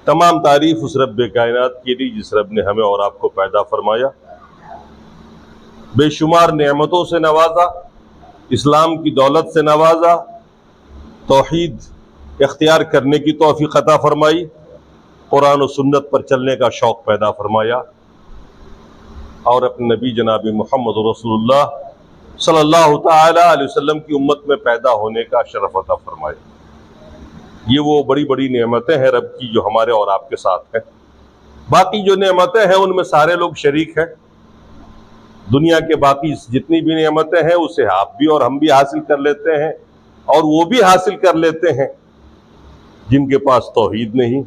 तमाम तारीफ उस रब्बे कायनात की दी जिस रब ने हमें और आपको पैदा फरमाया, बेशुमार नेमतों से नवाजा, इस्लाम की दौलत से नवाजा, तौहीद इख्तियार करने की तौफीक अता फरमाई, कुरान और सुन्नत पर चलने का शौक़ पैदा फरमाया और अपने नबी जनाब मोहम्मद रसूलुल्लाह सल्लल्लाहु तआला अलैहि वसल्लम की उम्मत में पैदा होने का शरफ अता फरमाया। ये वो बड़ी बड़ी नेमतें हैं रब की जो हमारे और आपके साथ हैं। बाकी जो नेमतें हैं उनमें सारे लोग शरीक हैं। दुनिया के बाकी जितनी भी नेमतें हैं उसे आप भी और हम भी हासिल कर लेते हैं, और वो भी हासिल कर लेते हैं जिनके पास तौहीद नहीं,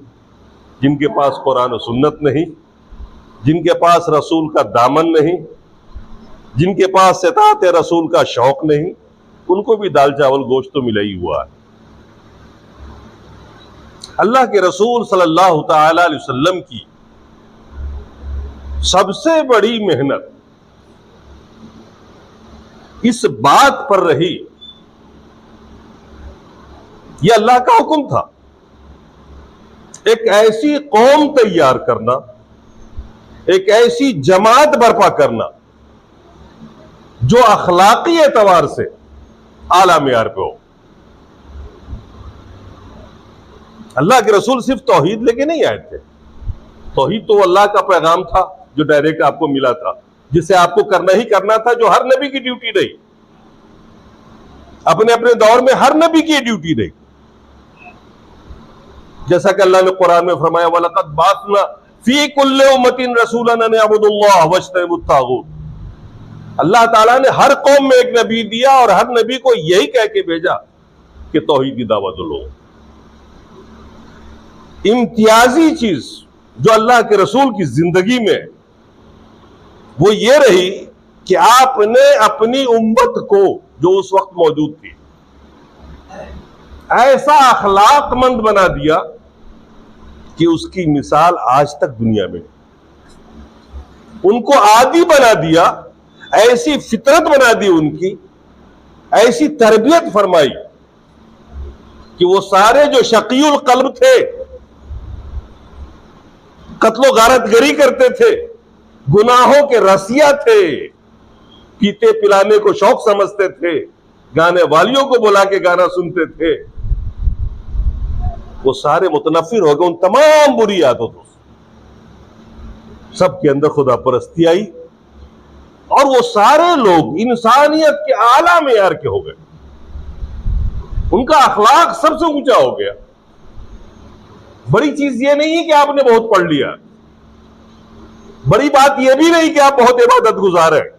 जिनके पास कुरान और सुन्नत नहीं, जिनके पास रसूल का दामन नहीं, जिनके पास इताअत रसूल का शौक नहीं, उनको भी दाल चावल गोश्त तो मिला ही हुआ है। अल्लाह के रसूल सल्लल्लाहु तआला अलैहि वसल्लम की सबसे बड़ी मेहनत इस बात पर रही, यह अल्लाह का हुक्म था, एक ऐसी कौम तैयार करना, एक ऐसी जमात बर्पा करना जो अखलाकी एतबार से आला मेयार पे हो। अल्लाह के रसूल सिर्फ तौहीद लेके नहीं आए थे। तौहीद तो अल्लाह का पैगाम था जो डायरेक्ट आपको मिला था, जिसे आपको करना ही करना था, जो हर नबी की ड्यूटी रही, अपने अपने दौर में हर नबी की ड्यूटी रही। जैसा कि अल्लाह ने कुरान में फरमाया, वलक़द बाअसना फी कुल्लि उम्मतिन रसूलन अन अब्दुल्लाह वज्तनिबुत तागूत। अल्लाह ताला ने हर कौम में एक नबी दिया और हर नबी को यही कह के भेजा कि तौहीद की दावत दो। इम्तियाजी चीज जो अल्लाह के रसूल की जिंदगी में वो ये रही कि आपने अपनी उम्मत को जो उस वक्त मौजूद थी ऐसा अखलाकमंद बना दिया कि उसकी मिसाल आज तक दुनिया में, उनको आदी बना दिया, ऐसी फितरत बना दी उनकी, ऐसी तरबियत फरमाई कि वो सारे जो शकीउल कल्ब थे, कत्लो गारतगरी करते थे, गुनाहों के रसिया थे, पीते पिलाने को शौक समझते थे, गाने वालियों को बुला के गाना सुनते थे, वो सारे मुतनफिर हो गए उन तमाम बुरी आदतों से। सबके अंदर खुदा परस्ती आई और वो सारे लोग इंसानियत के आला मेयार के हो गए। उनका अखलाक सबसे ऊंचा हो गया। बड़ी चीज ये नहीं है कि आपने बहुत पढ़ लिया, बड़ी बात यह भी नहीं कि आप बहुत इबादत गुजार हैं,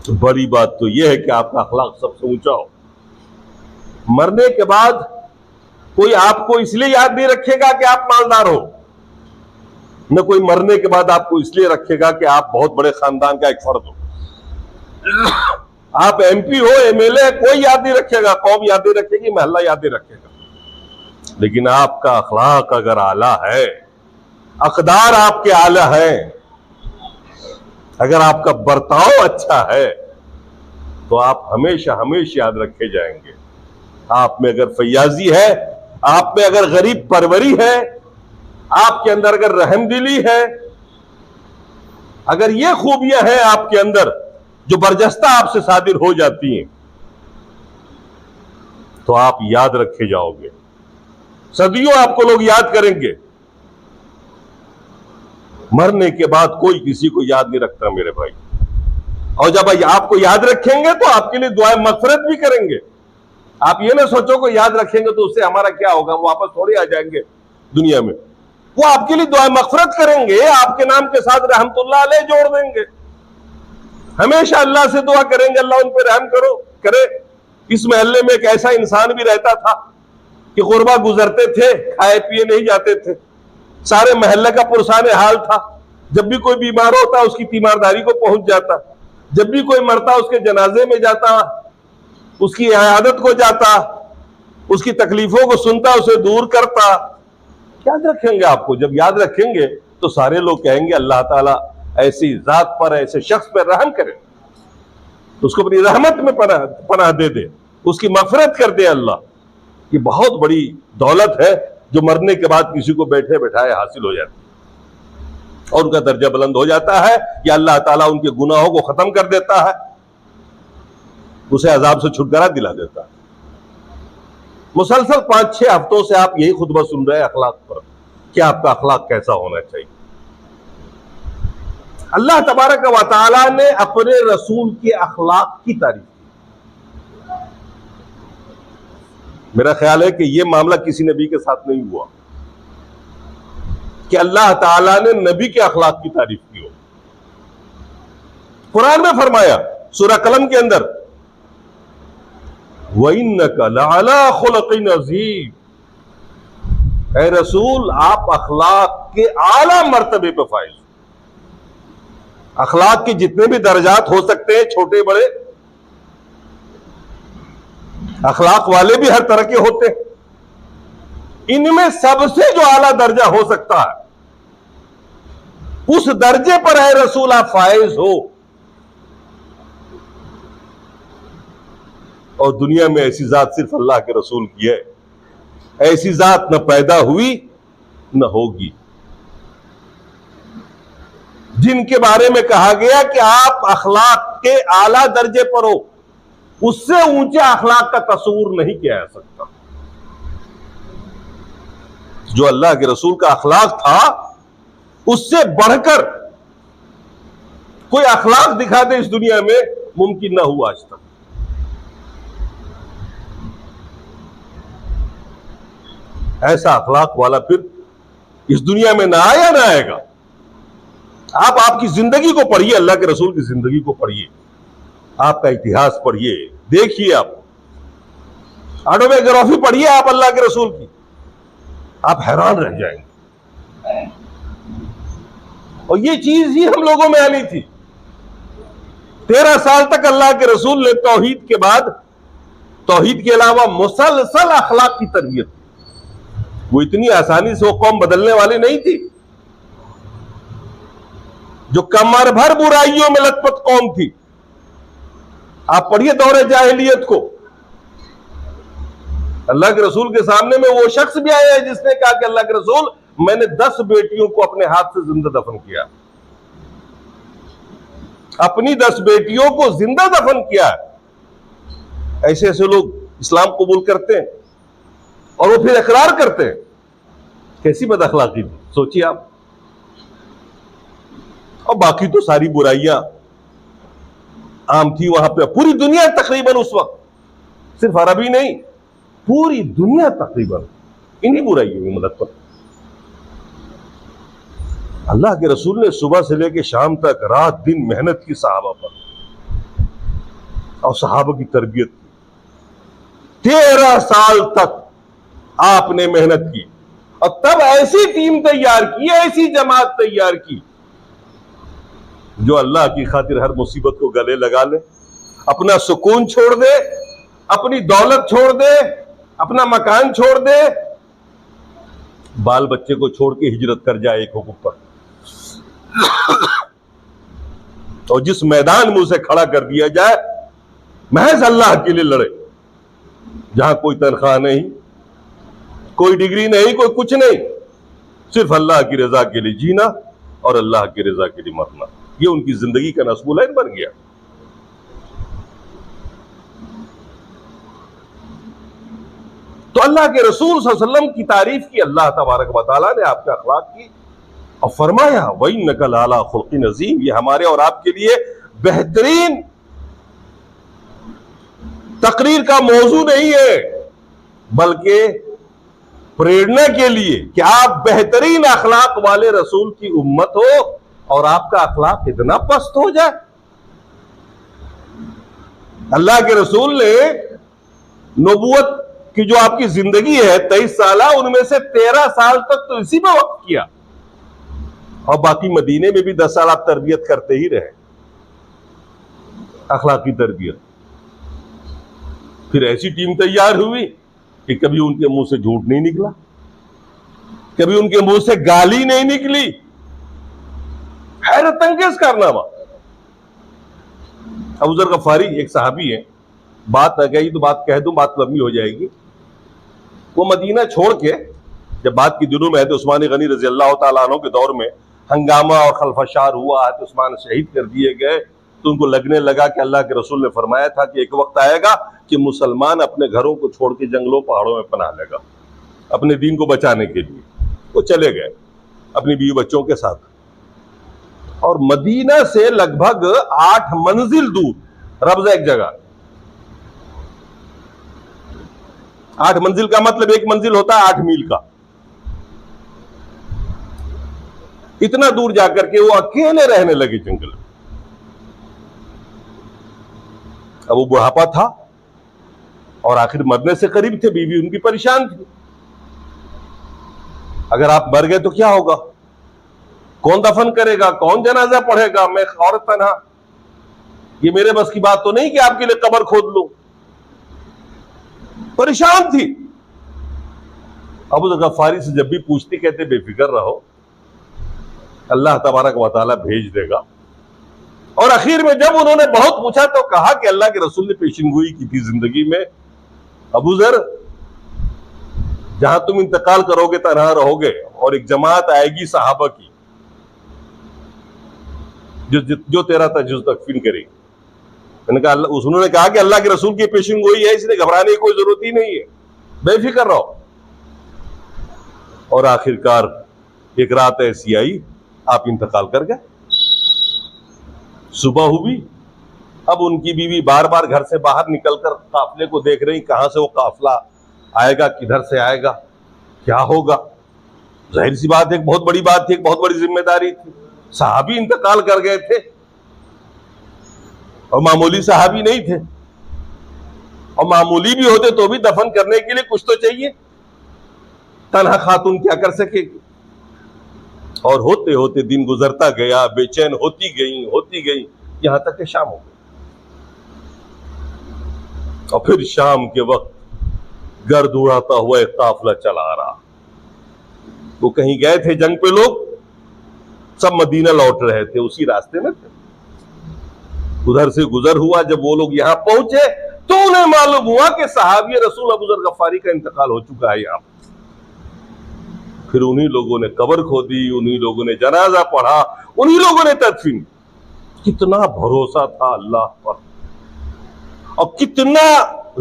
तो बड़ी बात तो यह है कि आपका अखलाक सबसे ऊंचा हो। मरने के बाद कोई आपको इसलिए याद नहीं रखेगा कि आप मालदार हो, न कोई मरने के बाद आपको इसलिए रखेगा कि आप बहुत बड़े खानदान का एक फर्द हो। आप एमपी हो, एमएलए, कोई याद नहीं रखेगा, कौम याद नहीं रखेगी, महल्ला याद नहीं रखेगा। लेकिन आपका अखलाक अगर आला है, अक़दार आपके आला है, अगर आपका बर्ताव अच्छा है, तो आप हमेशा हमेशा याद रखे जाएंगे। आप में अगर फैयाजी है, आप में अगर गरीब परवरी है, आपके अंदर अगर रहमदिली है, अगर ये खूबियां हैं आपके अंदर जो बरजस्ता आपसे सादिर हो जाती हैं, तो आप याद रखे जाओगे। सदियों आपको लोग याद करेंगे। मरने के बाद कोई किसी को याद नहीं रखता मेरे भाई, और जब आपको याद रखेंगे तो आपके लिए दुआएं मगफिरत भी करेंगे। आप ये ना सोचो को याद रखेंगे तो उससे हमारा क्या होगा, वो वापस थोड़ी आ जाएंगे दुनिया में। वो आपके लिए दुआएं मगफिरत करेंगे, आपके नाम के साथ रहमतुल्लाह अलैह जोड़ देंगे। हमेशा अल्लाह से दुआ करेंगे, अल्लाह उन पर रहम करो करे। इस महल्ले में एक ऐसा इंसान भी रहता था कि गुरबा गुजरते थे, खाए पिए नहीं जाते थे, सारे महल्ले का पुरसान हाल था। जब भी कोई बीमार होता उसकी तीमारदारी को पहुंच जाता, जब भी कोई मरता उसके जनाजे में जाता, उसकी इयादत को जाता, उसकी तकलीफों को सुनता, उसे दूर करता। याद रखेंगे आपको। जब याद रखेंगे तो सारे लोग कहेंगे अल्लाह ताला ऐसी जात पर, ऐसे शख्स पर रहम करे, उसको अपनी रहमत में पनाह दे दे, उसकी मगफिरत कर दे। अल्लाह, ये बहुत बड़ी दौलत है जो मरने के बाद किसी को बैठे बैठाए हासिल हो जाती है और उनका दर्जा बुलंद हो जाता है, या अल्लाह ताला उनके गुनाहों को खत्म कर देता है, उसे अजाब से छुटकारा दिला देता है। मुसलसल 5-6 हफ्तों से आप यही खुतबा सुन रहे हैं अखलाक पर, कि आपका अखलाक कैसा होना चाहिए। अल्लाह तबारक व तआला ने अपने रसूल के अखलाक की तारीफ की। मेरा ख्याल है कि यह मामला किसी नबी के साथ नहीं हुआ कि अल्लाह ताला ने नबी के अखलाक की तारीफ की हो। कुरान में फरमाया सूरह कलम के अंदर, वइन्नका लअला खुलक़िन अज़ीम, ऐ रसूल आप अखलाक के आला मर्तबे पर फाइज। अखलाक के जितने भी दर्जात हो सकते हैं, छोटे बड़े, अखलाक वाले भी हर तरह के होते हैं, इनमें सबसे जो आला दर्जा हो सकता है उस दर्जे पर है रसूल आप फाइज हो। और दुनिया में ऐसी जात सिर्फ अल्लाह के रसूल की है, ऐसी जात न पैदा हुई न होगी जिनके बारे में कहा गया कि आप अखलाक के आला दर्जे पर हो। उससे ऊंचे अखलाक का तस्वुर नहीं किया जा सकता। जो अल्लाह के रसूल का अखलाक था उससे बढ़कर कोई अखलाक दिखा दे इस दुनिया में मुमकिन ना हुआ आज तक। ऐसा अखलाक वाला फिर इस दुनिया में ना आया ना आएगा। आप आपकी जिंदगी को पढ़िए, अल्लाह के रसूल की जिंदगी को पढ़िए, आपका इतिहास पढ़िए, देखिए, आप ऑटोबायोग्राफी पढ़िए आप अल्लाह के रसूल की, आप हैरान रह जाएंगे। और ये चीज ही हम लोगों में आनी थी। 13 साल तक अल्लाह के रसूल ने तौहीद के बाद, तौहीद के अलावा मुसलसल अखलाक की तरबियत की। वो इतनी आसानी से वो कौम बदलने वाली नहीं थी। जो कमर भर बुराइयों में लथपथ कौम थी। आप पढ़िए दौरे जाहिलियत को, अल्लाह के रसूल के सामने में वो शख्स भी आया है जिसने कहा कि अल्लाह के रसूल, मैंने 10 बेटियों को अपने हाथ से जिंदा दफन किया, अपनी 10 बेटियों को जिंदा दफन किया। ऐसे ऐसे लोग इस्लाम कबूल करते हैं और वो फिर इकरार करते हैं। कैसी बदअखलाकी थी, सोचिए आप। और बाकी तो सारी बुराइयां आम थी वहां पे। पूरी दुनिया तकरीबन उस वक्त, सिर्फ अरबी नहीं, पूरी दुनिया तकरीबन इन्हीं बुराइयों में मदद पर। अल्लाह के रसूल ने सुबह से लेकर शाम तक रात दिन मेहनत की सहाबा पर और सहाबा की तरबियत की। 13 साल तक आपने मेहनत की और तब ऐसी टीम तैयार की, ऐसी जमात तैयार की जो अल्लाह की खातिर हर मुसीबत को गले लगा ले, अपना सुकून छोड़ दे, अपनी दौलत छोड़ दे, अपना मकान छोड़ दे, बाल बच्चे को छोड़ के हिजरत कर जाए एक हुकूम पर। और जिस मैदान में उसे खड़ा कर दिया जाए, महज अल्लाह के लिए लड़े, जहां कोई तनख्वाह नहीं, कोई डिग्री नहीं, कोई कुछ नहीं, सिर्फ अल्लाह की रजा के लिए जीना और अल्लाह की रजा के लिए मरना। ये उनकी जिंदगी का नस्बुलैन बन गया। तो अल्लाह के रसूल सल्लल्लाहु अलैहि वसल्लम की तारीफ की अल्लाह तबारक व तआला ने, आपके अखलाक की, और फरमाया वइन्नका लअला खुल्क़िन अज़ीम, ये हमारे और आपके लिए बेहतरीन तकरीर का मौजू नहीं है, बल्कि प्रेरणा के लिए कि आप बेहतरीन अखलाक वाले रसूल की उम्मत हो और आपका अखलाक इतना पस्त हो जाए। अल्लाह के रसूल ने नबूवत की जो आपकी जिंदगी है 23 साल, उनमें से 13 साल तक तो इसी में वक्त किया और बाकी मदीने में भी 10 साल आप तरबियत करते ही रहे, अखलाकी तरबियत। फिर ऐसी टीम तैयार हुई कि कभी उनके मुंह से झूठ नहीं निकला, कभी उनके मुंह से गाली नहीं निकली। हैरत अंगेज कारनामा। अबू ज़र गफ़ारी एक सहाबी है, बात आ गई तो बात कह दूं, बात लंबी हो जाएगी। वो मदीना छोड़ के जब बाद के दिनों में हज़रत उस्मान गनी रजी अल्लाह तआला अन्हु के दौर में हंगामा और खलफशार हुआ, हज़रत उस्मान शहीद कर दिए गए, तो उनको लगने लगा कि अल्लाह के रसूल ने फरमाया था कि एक वक्त आएगा कि मुसलमान अपने घरों को छोड़ के जंगलों पहाड़ों में पनाह लेगा अपने दीन को बचाने के लिए। वो चले गए अपनी बीवी बच्चों के साथ, और मदीना से लगभग 8 मंजिल दूर, रब्ज़ा एक जगह, 8 मंजिल का मतलब एक मंजिल होता है 8 मील का, इतना दूर जाकर के वो अकेले रहने लगे जंगल में। अब वो बुढ़ापा था और आखिर मरने से करीब थे, बीवी उनकी परेशान थी। अगर आप मर गए तो क्या होगा, कौन दफन करेगा, कौन जनाजा पढ़ेगा, मैं औरत तन्हा, ये मेरे बस की बात तो नहीं कि आपके लिए कब्र खोद लूं। परेशान थी। अबू ज़र गफ्फारी से जब भी पूछती कहते बेफिक्र रहो, अल्लाह तबारक व तआला भेज देगा। और आखिर में जब उन्होंने बहुत पूछा तो कहा कि अल्लाह के रसूल ने पेशिनगोई की थी जिंदगी में, अबू ज़र जहां तुम इंतकाल करोगे तन्हा रहोगे और एक जमात आएगी सहाबा की जो तेरा तजुज़ तकफीन करेगी। उन्होंने कहा कि अल्लाह के रसूल की पेशिनगोई है, इसलिए घबराने की कोई जरूरत ही नहीं है, बेफिक्र रहो। और आखिरकार एक रात ऐसी आई, आप इंतकाल कर गए। सुबह हुई, अब उनकी बीवी बार बार घर से बाहर निकलकर काफिले को देख रही, कहां से वो काफिला आएगा, किधर से आएगा, क्या होगा। जाहिर सी बात है, एक बहुत बड़ी बात थी, एक बहुत बड़ी जिम्मेदारी थी। सहाबी इंतकाल कर गए थे और मामूली सहाबी नहीं थे, और मामूली भी होते तो भी दफन करने के लिए कुछ तो चाहिए, तन्हा खातून क्या कर सकेगी। और होते होते दिन गुजरता गया, बेचैन होती गई यहां तक कि शाम हो गई। और फिर शाम के वक्त गर्द उड़ाता हुआ एक काफिला चला आ रहा। वो कहीं गए थे जंग पे, लोग सब मदीना लौट रहे थे, उसी रास्ते में थे। उधर से गुजर हुआ, जब वो लोग यहां पहुंचे तो उन्हें मालूम हुआ कि सहाबी रसूल अबू ज़र गफ्फारी का इंतकाल हो चुका है यहां। फिर उन्हीं लोगों ने कब्र खोदी, उन्हीं लोगों ने जनाजा पढ़ा, उन्हीं लोगों ने तदफीन। कितना भरोसा था अल्लाह पर, और कितना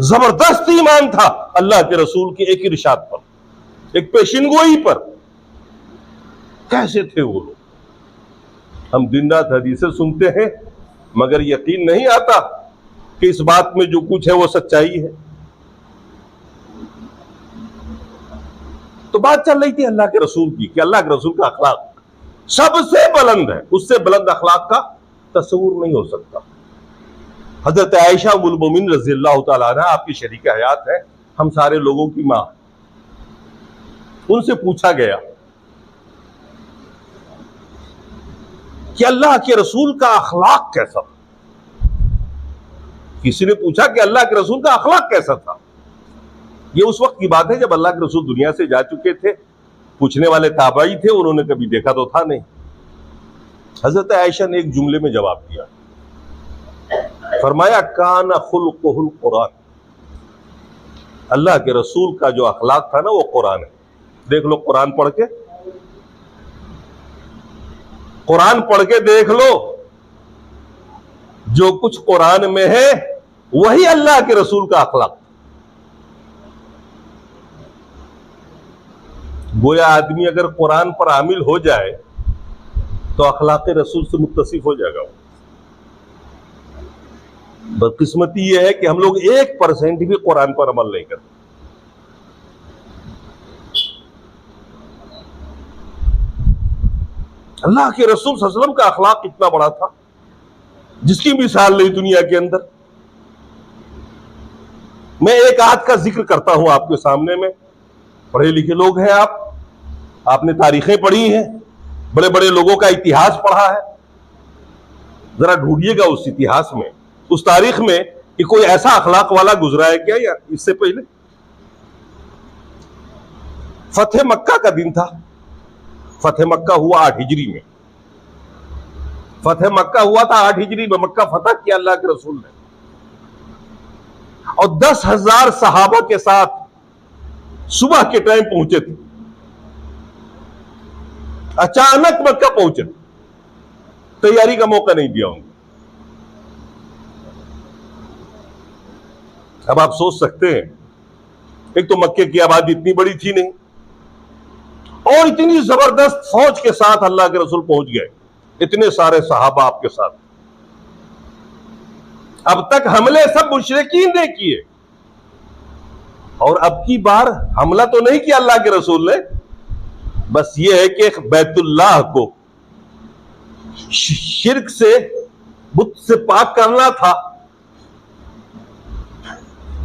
जबरदस्त ईमान था अल्लाह के रसूल के एक इरशाद पर, एक पेशिनगोई पर। कैसे थे वो लोग। हम दिन रात हदीसें सुनते हैं मगर यकीन नहीं आता कि इस बात में जो कुछ है वो सच्चाई है। तो बात चल रही थी अल्लाह के रसूल की कि अल्लाह के रसूल का अखलाक सबसे बुलंद है, उससे बुलंद अखलाक का तस्वुर नहीं हो सकता। हजरत आयशा उम्मुल मोमिनीन रज़ियल्लाहु तआला अन्हा आपकी शरीक हयात है, हम सारे लोगों की मां। उनसे पूछा गया कि अल्लाह के रसूल का अखलाक कैसा था। किसी ने पूछा कि अल्लाह के रसूल का अखलाक कैसा था। ये उस वक्त की बात है जब अल्लाह के रसूल दुनिया से जा चुके थे। पूछने वाले ताबाई थे, उन्होंने कभी देखा तो था नहीं। हजरत आयशा ने एक जुमले में जवाब दिया, फरमाया काना खुल्कुहुल कुरान। अल्लाह के रसूल का जो अखलाक था ना वो कुरान है। देख लो, कुरान पढ़ के देख लो, जो कुछ कुरान में है वही अल्लाह के रसूल का अखलाक। गोया आदमी अगर कुरान पर आमिल हो जाए तो अखलाक रसूल से मुत्तसिफ हो जाएगा। बदकिस्मती यह है कि हम लोग 1% भी कुरान पर अमल नहीं करते। अल्लाह के रसूल सल्लल्लाहु अलैहि वसल्लम का अखलाक कितना बड़ा था, जिसकी मिसाल नहीं दुनिया के अंदर। मैं एक आयत का जिक्र करता हूं आपके सामने में। पढ़े लिखे लोग हैं आप, आपने तारीखें पढ़ी हैं, बड़े बड़े लोगों का इतिहास पढ़ा है। जरा ढूंढिएगा उस इतिहास में, उस तारीख में कि कोई ऐसा अखलाक वाला गुजरा है क्या या इससे पहले। फतेह मक्का का दिन था। फतेह मक्का हुआ 8 हिजरी में। फतेह मक्का हुआ था 8 हिजरी में। मक्का फतह किया अल्लाह के रसूल ने, और 10,000 सहाबा के साथ सुबह के टाइम पहुंचे थे। अचानक मक्का पहुंचे, तैयारी का मौका नहीं दिया उनको। अब आप सोच सकते हैं, एक तो मक्के की आबादी इतनी बड़ी थी नहीं, और इतनी जबरदस्त फौज के साथ अल्लाह के रसूल पहुंच गए, इतने सारे सहाबा आपके साथ। अब तक हमले सब मुशरिकीन ने किए, और अब की बार हमला तो नहीं किया अल्लाह के रसूल ने, बस ये है कि बैतुल्लाह को शिर्क से, बुत से पाक करना था,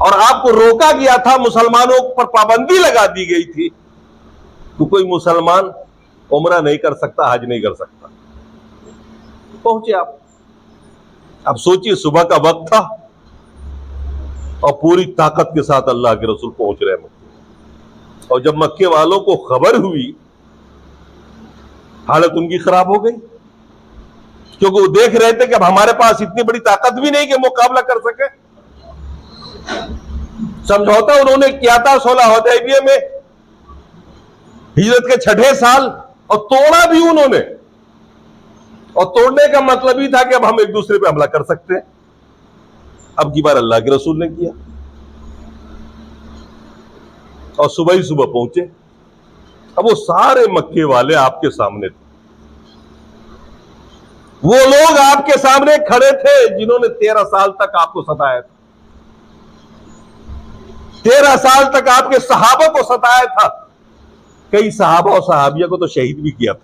और आपको रोका गया था, मुसलमानों पर पाबंदी लगा दी गई थी कि कोई मुसलमान उम्रा नहीं कर सकता, हज नहीं कर सकता। पहुंचे आप। अब सोचिए, सुबह का वक्त था और पूरी ताकत के साथ अल्लाह के रसूल पहुंच रहे मक्के। और जब मक्के वालों को खबर हुई, हालत उनकी खराब हो गई, क्योंकि वो देख रहे थे कि अब हमारे पास इतनी बड़ी ताकत भी नहीं कि मुकाबला कर सके। समझौता उन्होंने किया था 16 हुदैबिया में, हिजरत के 6ठे साल, और तोड़ा भी उन्होंने। और तोड़ने का मतलब ही था कि अब हम एक दूसरे पे हमला कर सकते हैं। अब की बार अल्लाह के रसूल ने किया, और सुबह ही सुबह पहुंचे। अब वो सारे मक्के वाले आपके सामने थे, वो लोग आपके सामने खड़े थे जिन्होंने 13 साल तक आपको सताया था, 13 साल तक आपके सहाबा को सताया था। कई सहाबा और सहाबिया को तो शहीद भी किया था,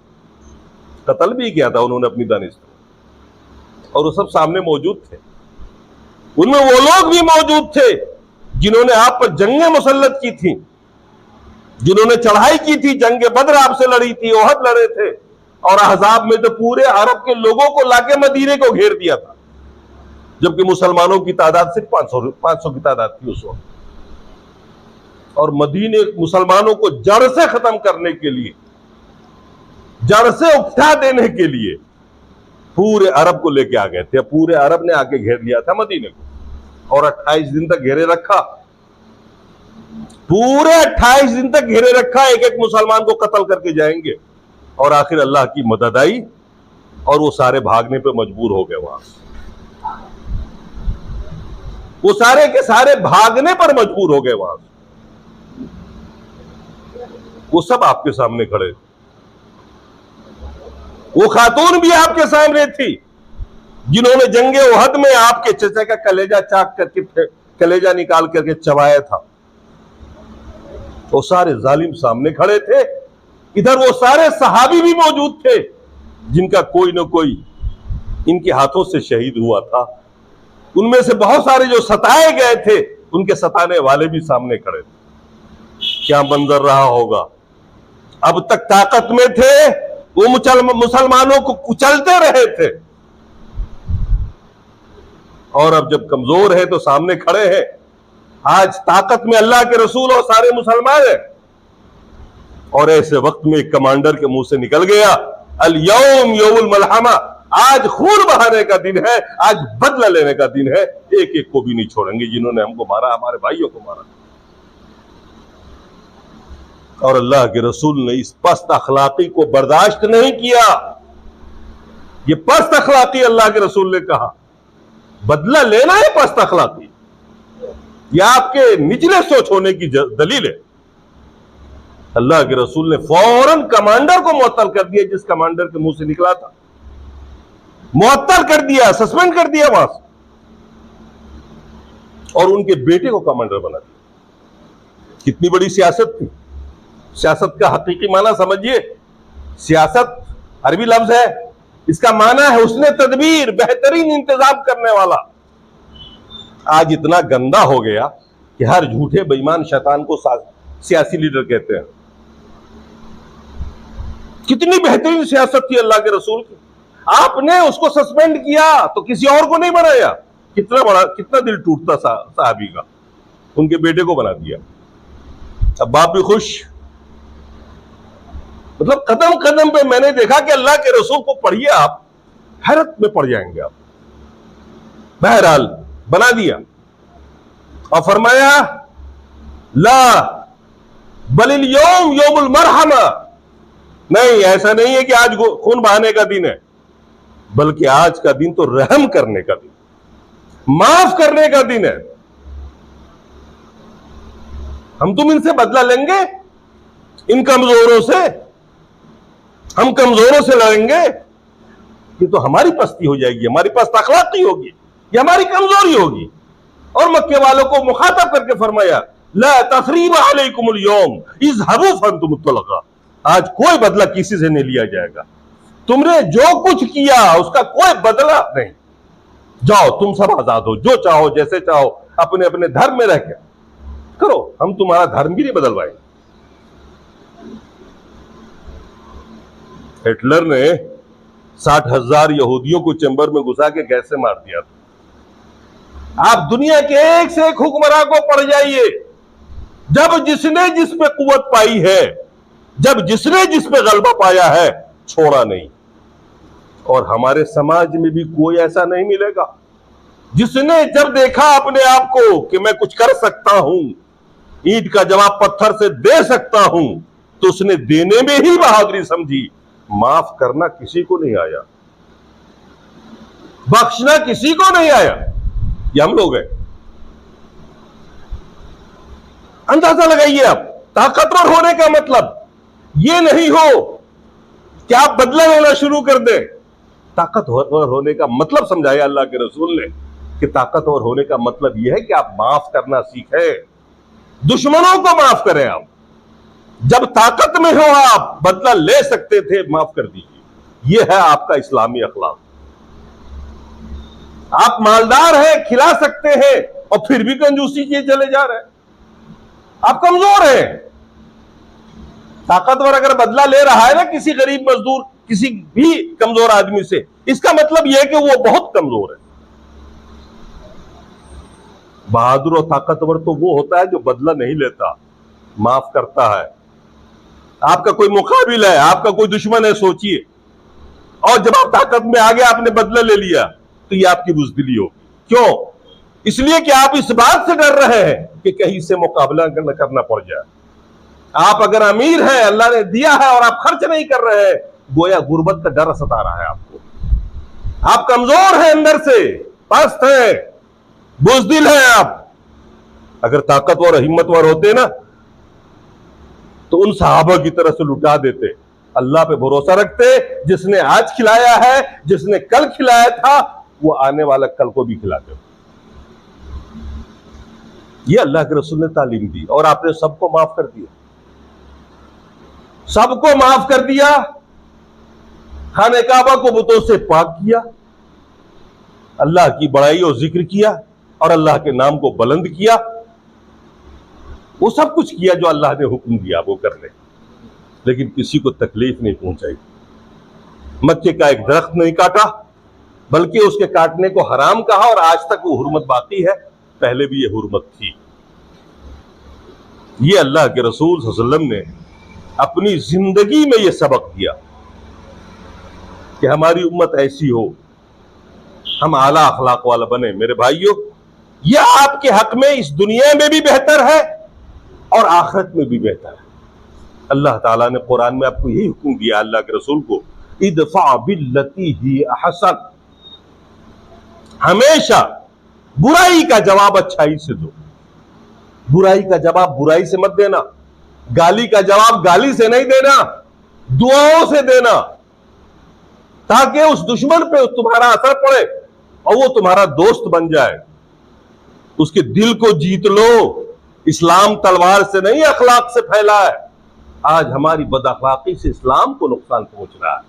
कत्ल भी किया था उन्होंने अपनी दानिश, और वो सब सामने मौजूद थे। उनमें वो लोग भी मौजूद थे जिन्होंने आप पर जंगें मुसल्लत की थी, जिन्होंने चढ़ाई की थी, जंग बद्र आपसे लड़ी थी, ओहद लड़े थे, और अहज़ाब में तो पूरे अरब के लोगों को लाके मदीने को घेर दिया था, जबकि मुसलमानों की तादाद सिर्फ 500 की तादाद थी उस वक्त। और मदीने मुसलमानों को जड़ से खत्म करने के लिए, जड़ से उठा देने के लिए पूरे अरब को लेके आ गए थे। पूरे अरब ने आके घेर लिया था मदीने को, और 28 दिन तक घेरे रखा, पूरे 28 दिन तक घेरे रखा। एक एक मुसलमान को कत्ल करके जाएंगे, और आखिर अल्लाह की मदद आई और वो सारे भागने पे मजबूर हो गए। वहां वो सारे के सारे भागने पर मजबूर हो गए। वहां वो सब आपके सामने खड़े, वो खातून भी आपके सामने थी जिन्होंने जंगे ओहद में आपके चचा का कलेजा चाक करके, कलेजा निकाल करके चबाया था। वो सारे जालिम सामने खड़े थे। इधर वो सारे सहाबी भी मौजूद थे जिनका कोई ना कोई इनके हाथों से शहीद हुआ था। उनमें से बहुत सारे जो सताए गए थे, उनके सताने वाले भी सामने खड़े थे। क्या मंजर रहा होगा। अब तक ताकत में थे, वो मुसलमानों को कुचलते रहे थे, और अब जब कमजोर है तो सामने खड़े हैं। आज ताकत में अल्लाह के रसूल और सारे मुसलमान हैं, और ऐसे वक्त में एक कमांडर के मुंह से निकल गया, अल यौम यौमुल मलहमा, आज खून बहाने का दिन है, आज बदला लेने का दिन है। एक एक को भी नहीं छोड़ेंगे जिन्होंने हमको मारा, हमारे भाइयों को मारा। और अल्लाह के रसूल ने इस पस्त अखलाकी को बर्दाश्त नहीं किया। ये पस्त अखलाकी, अल्लाह के रसूल ने कहा, बदला लेना है पस्त अखलाकी, यह आपके निचले सोच होने की दलील है। अल्लाह के रसूल ने फौरन कमांडर को मुअत्तल कर दिया, जिस कमांडर के मुंह से निकला था, मुअत्तल कर दिया, सस्पेंड कर दिया वहां से, और उनके बेटे को कमांडर बना दिया। कितनी बड़ी सियासत थी। सियासत का हकीकी माना समझिए। सियासत अरबी लफ्ज है, इसका माना है हुस्ने तदबीर, बेहतरीन इंतजाम करने वाला। आज इतना गंदा हो गया कि हर झूठे बेईमान शैतान को सियासी लीडर कहते हैं। कितनी बेहतरीन सियासत थी अल्लाह के रसूल की। आपने उसको सस्पेंड किया तो किसी और को नहीं बनाया। कितना दिल टूटता साहबी का, उनके बेटे को बना दिया। अब बाप भी खुश। मतलब कदम कदम पे मैंने देखा कि अल्लाह के रसूल को पढ़िए, आप हैरत में पड़ जाएंगे आप। बहरहाल बना दिया और फरमाया, ला बलिल यौम यौमुल मरहमा, नहीं, ऐसा नहीं है कि आज खून बहाने का दिन है, बल्कि आज का दिन तो रहम करने का दिन, माफ करने का दिन है। हम तुम इनसे बदला लेंगे, इन कमजोरों से? हम कमजोरों से लड़ेंगे? ये तो हमारी पस्ती हो जाएगी, हमारी पस्त अखलाकी होगी, ये हमारी कमजोरी होगी। और मक्के वालों को मुखातब करके फरमाया, ला तसरीब अलैकुमुल यौम इज़हबू फअंतुम तुलका। आज कोई बदला किसी से नहीं लिया जाएगा। तुमने जो कुछ किया उसका कोई बदला नहीं। जाओ, तुम सब आजाद हो, जो चाहो जैसे चाहो अपने अपने धर्म में रह के करो, हम तुम्हारा धर्म भी नहीं बदलवाएंगे। हिटलर ने 60,000 यहूदियों को चैम्बर में घुसा के गैस से मार दिया था। आप दुनिया के एक से एक हुक्मरान को पढ़ जाइए, जब जिसने जिस पे कुव्वत पाई है, जब जिसने जिस पे गलबा पाया है, छोड़ा नहीं। और हमारे समाज में भी कोई ऐसा नहीं मिलेगा जिसने जब देखा अपने आप को कि मैं कुछ कर सकता हूं, ईंट का जवाब पत्थर से दे सकता हूं, तो उसने देने में ही बहादुरी समझी। माफ करना किसी को नहीं आया, बख्शना किसी को नहीं आया। ये हम लोग हैं। अंदाजा लगाइए आप, ताकतवर होने का मतलब ये नहीं हो कि आप बदला लेना शुरू कर दें। ताकतवर होने का मतलब समझाया अल्लाह के रसूल ने कि ताकतवर होने का मतलब यह है कि आप माफ करना सीखें, दुश्मनों को माफ करें। आप जब ताकत में हो, आप बदला ले सकते थे, माफ कर दीजिए। यह है आपका इस्लामी अखलाक। आप मालदार हैं, खिला सकते हैं, और फिर भी कंजूसी किए चले जा रहे हैं। आप कमजोर हैं। ताकतवर अगर बदला ले रहा है ना किसी गरीब मजदूर, किसी भी कमजोर आदमी से, इसका मतलब यह है कि वो बहुत कमजोर है। बहादुर और ताकतवर तो वो होता है जो बदला नहीं लेता, माफ करता है। आपका कोई मुकाबिल है, आपका कोई दुश्मन है, सोचिए, और जब आप ताकत में आ गए, आपने बदला ले लिया, तो ये आपकी बुज़दिली होगी। क्यों? इसलिए कि आप इस बात से डर रहे हैं कि कहीं से मुकाबला करना पड़ जाए। आप अगर अमीर हैं, अल्लाह ने दिया है, और आप खर्च नहीं कर रहे हैं, गोया गुर्बत का डर सता रहा है आपको। आप कमजोर हैं, अंदर से पस्त हैं, बुज़दिल हैं आप। अगर ताकतवर और हिम्मतवर होते ना, तो उन सहाबा की तरह से लुटा देते। अल्लाह पे भरोसा रखते, जिसने आज खिलाया है, जिसने कल खिलाया था, वो आने वाला कल को भी खिलाते। ये अल्लाह के रसूल ने तालीम दी, और आपने सबको माफ कर दिया, सबको माफ कर दिया। खाने काबा को बुतों से पाक किया, अल्लाह की बड़ाई और जिक्र किया, और अल्लाह के नाम को बुलंद किया। वो सब कुछ किया जो अल्लाह ने हुक्म दिया वो करने, लेकिन किसी को तकलीफ नहीं पहुंचाई। मक्के का एक दरख्त नहीं काटा, बल्कि उसके काटने को हराम कहा, और आज तक वो हुर्मत बाकी है, पहले भी ये हुर्मत थी। ये अल्लाह के रसूल सल्लल्लाहु अलैहि वसल्लम ने अपनी जिंदगी में ये सबक दिया कि हमारी उम्मत ऐसी हो, हम आला अखलाक वाला बने। मेरे भाइयों, यह आपके हक में इस दुनिया में भी बेहतर है और आखिरत में भी बेहतर है। अल्लाह ताला ने कुरान में आपको यही हुक्म दिया, अल्लाह के रसूल को, इदफा बिल्लती ही अहसन, हमेशा बुराई का जवाब अच्छाई से दो। बुराई का जवाब बुराई से मत देना, गाली का जवाब गाली से नहीं देना, दुआओं से देना, ताकि उस दुश्मन पे तुम्हारा असर पड़े और वो तुम्हारा दोस्त बन जाए, उसके दिल को जीत लो। इस्लाम तलवार से नहीं, अखलाक से फैला है। आज हमारी बदअखलाकी से इस्लाम को नुकसान पहुंच रहा है।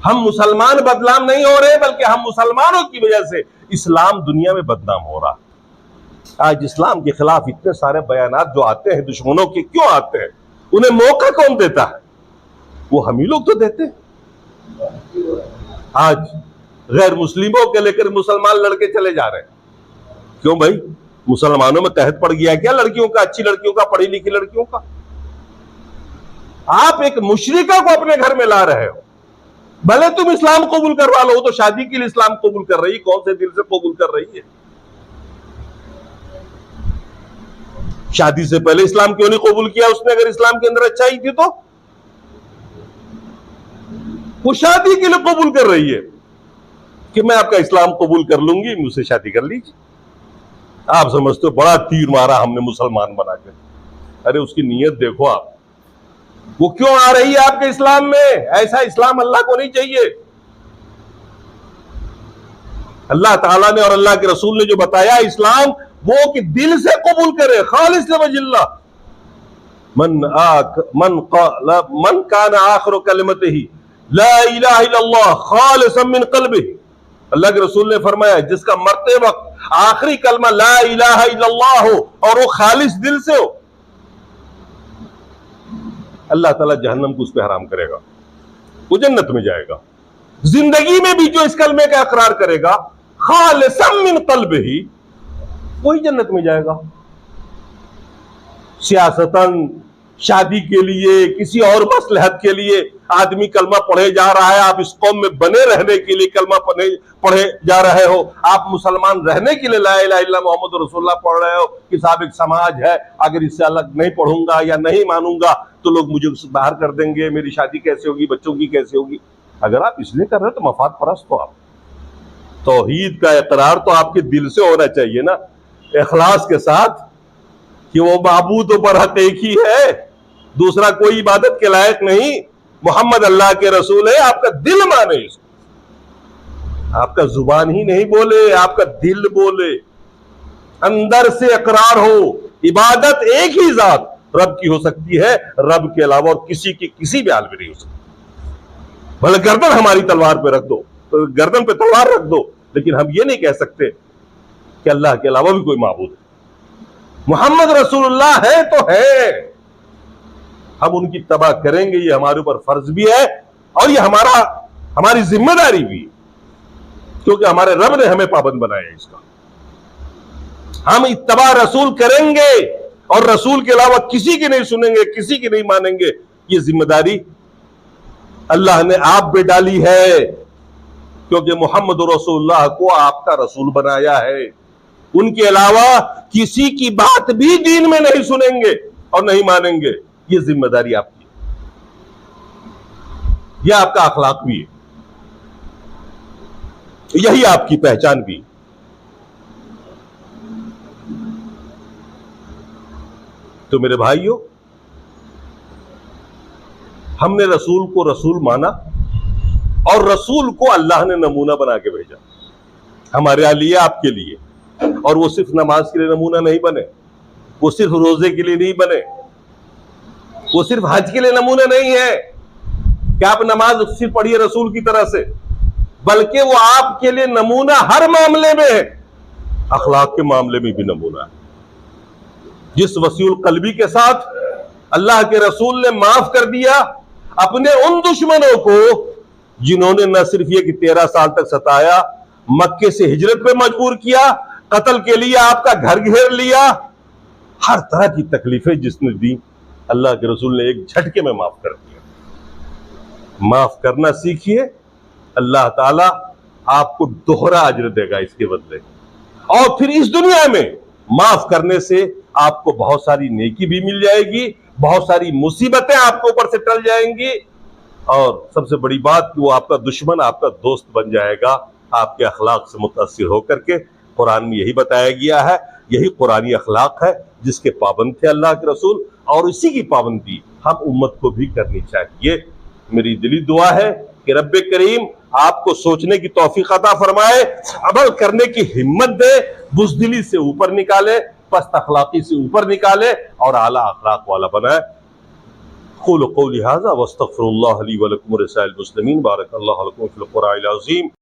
हम मुसलमान बदनाम नहीं हो रहे, बल्कि हम मुसलमानों की वजह से इस्लाम दुनिया में बदनाम हो रहा है। आज इस्लाम के खिलाफ इतने सारे बयानात जो आते हैं दुश्मनों के, क्यों आते हैं? उन्हें मौका कौन देता है? वो हम ही लोग तो देते हैं। आज गैर मुस्लिमों के लेकर मुसलमान लड़के चले जा रहे हैं। क्यों भाई? मुसलमानों में तहत पड़ गया क्या लड़कियों का, अच्छी लड़कियों का, पढ़ी लिखी लड़कियों का? आप एक मुशरिका को अपने घर में ला रहे हो, भले तुम इस्लाम कबूल करवा लो, तो शादी के लिए इस्लाम कबूल कर रही, कौन से दिल से कबूल कर रही है? शादी से पहले इस्लाम क्यों नहीं कबूल किया उसने? अगर इस्लाम के अंदर अच्छाई थी तो वो शादी के लिए कबूल कर रही है कि मैं आपका इस्लाम कबूल कर लूंगी, मुझसे शादी कर लीजिए। आप समझते हो बड़ा तीर मारा हमने मुसलमान बनाकर। अरे उसकी नीयत देखो आप, वो क्यों आ रही है आपके इस्लाम में? ऐसा इस्लाम अल्लाह को नहीं चाहिए। अल्लाह ताला ने और अल्लाह के रसूल ने जो बताया इस्लाम, वो कि दिल से कबूल करे, खालिस लिवजिल्लाह। मन काना आखिरु कलिमतिही ला इलाहा इल्लल्लाह खालिसन मिन क़ल्बिही। अल्लाह के रसूल ने फरमाया जिसका मरते वक्त आखिरी कलमा ला इलाहा इल्लल्लाह हो और वो खालिस दिल से हो, अल्लाह ताला जहन्नम को उस पर हराम करेगा, वो जन्नत में जाएगा। जिंदगी में भी जो इस कलमे का इकरार करेगा खालिसन मिन क़ल्बिही, वही जन्नत में जाएगा। सियासतन, शादी के लिए, किसी और मसलहत के लिए आदमी कलमा पढ़े जा रहा है, आप इस कौम में बने रहने के लिए कलमा पढ़े जा रहे हो, आप मुसलमान रहने के लिए ला इलाहा इल्लल्लाह मोहम्मद रसूलुल्लाह पढ़ रहे हो कि साहब एक समाज है, अगर इससे अलग नहीं पढ़ूंगा या नहीं मानूंगा तो लोग मुझे बाहर कर देंगे, मेरी शादी कैसे होगी, बच्चों की कैसे होगी। अगर आप इसलिए कर रहे हो तो मफाद परस्त हो आप। तौहीद का इकरार तो आपके दिल से होना चाहिए ना, इखलास के साथ कि वो माबूद बरहक एक ही है, दूसरा कोई इबादत के लायक नहीं, मोहम्मद अल्लाह के रसूल है। आपका दिल माने इसको, आपका जुबान ही नहीं बोले, आपका दिल बोले, अंदर से इकरार हो। इबादत एक ही जात रब की हो सकती है, रब के अलावा और किसी की किसी भी हाल में नहीं हो सकती। भले गर्दन हमारी तलवार पे रख दो, तो गर्दन पे तलवार रख दो, लेकिन हम ये नहीं कह सकते कि अल्लाह के अलावा भी कोई माबूद है। मोहम्मद रसूलुल्लाह है तो है, हम उनकी तबा करेंगे, ये हमारे ऊपर फर्ज भी है और ये हमारी जिम्मेदारी भी, क्योंकि हमारे रब ने हमें पाबंद बनाया इसका। हम इत्तबा रसूल करेंगे और रसूल के अलावा किसी की नहीं सुनेंगे, किसी की नहीं मानेंगे। ये जिम्मेदारी अल्लाह ने आप पे डाली है, क्योंकि मोहम्मद रसूलुल्लाह को आपका रसूल बनाया है। उनके अलावा किसी की बात भी दीन में नहीं सुनेंगे और नहीं मानेंगे। ये जिम्मेदारी आपकी है, यह आपका अखलाक भी है, यही आपकी पहचान भी। तो मेरे भाइयों, हमने रसूल को रसूल माना और रसूल को अल्लाह ने नमूना बना के भेजा हमारे लिए, आपके लिए। और वो सिर्फ नमाज के लिए नमूना नहीं बने, वो सिर्फ रोजे के लिए नहीं बने, वो सिर्फ हज के लिए नमूना नहीं है कि आप नमाज सिर्फ पढ़िए रसूल की तरह से, बल्कि वो आपके लिए नमूना हर मामले में है। अखलाक के मामले में भी नमूना है। जिस वसीउल कल्बी के साथ अल्लाह के रसूल ने माफ कर दिया अपने उन दुश्मनों को जिन्होंने न सिर्फ ये कि 13 साल तक सताया, मक्के से हिजरत पे मजबूर किया, कत्ल के लिए आपका घर घेर लिया, हर तरह की तकलीफें जिसने दी, अल्लाह के रसूल ने एक झटके में माफ कर दिया। माफ करना सीखिए, अल्लाह ताला आपको दोहरा अजर देगा इसके बदले। और फिर इस दुनिया में माफ करने से आपको बहुत सारी नेकी भी मिल जाएगी, बहुत सारी मुसीबतें आपके ऊपर से टल जाएंगी, और सबसे बड़ी बात कि वो आपका दुश्मन आपका दोस्त बन जाएगा आपके अखलाक से मुतासिर होकर के। कुरान में यही बताया गया है, यही कुरानी अखलाक है जिसके पाबंद थे अल्लाह के रसूल, और इसी की पाबंदी हम उम्मत को भी करनी चाहिए। मेरी दिली दुआ है कि रब्बे करीम आपको सोचने की तौफीक अता फरमाए, अमल करने की हिम्मत दे, बुज़दिली से ऊपर निकाले, पस्त अखलाकी से ऊपर निकाले और आला अखलाक वाला बनाए। क़ूलू क़ौली हाज़ा वस्तग़फ़िरुल्लाह ली व लकुम व लिसाइरिल मुस्लिमीन। बारकल्लाहु लकुम फ़िल क़ुरआनिल अज़ीम।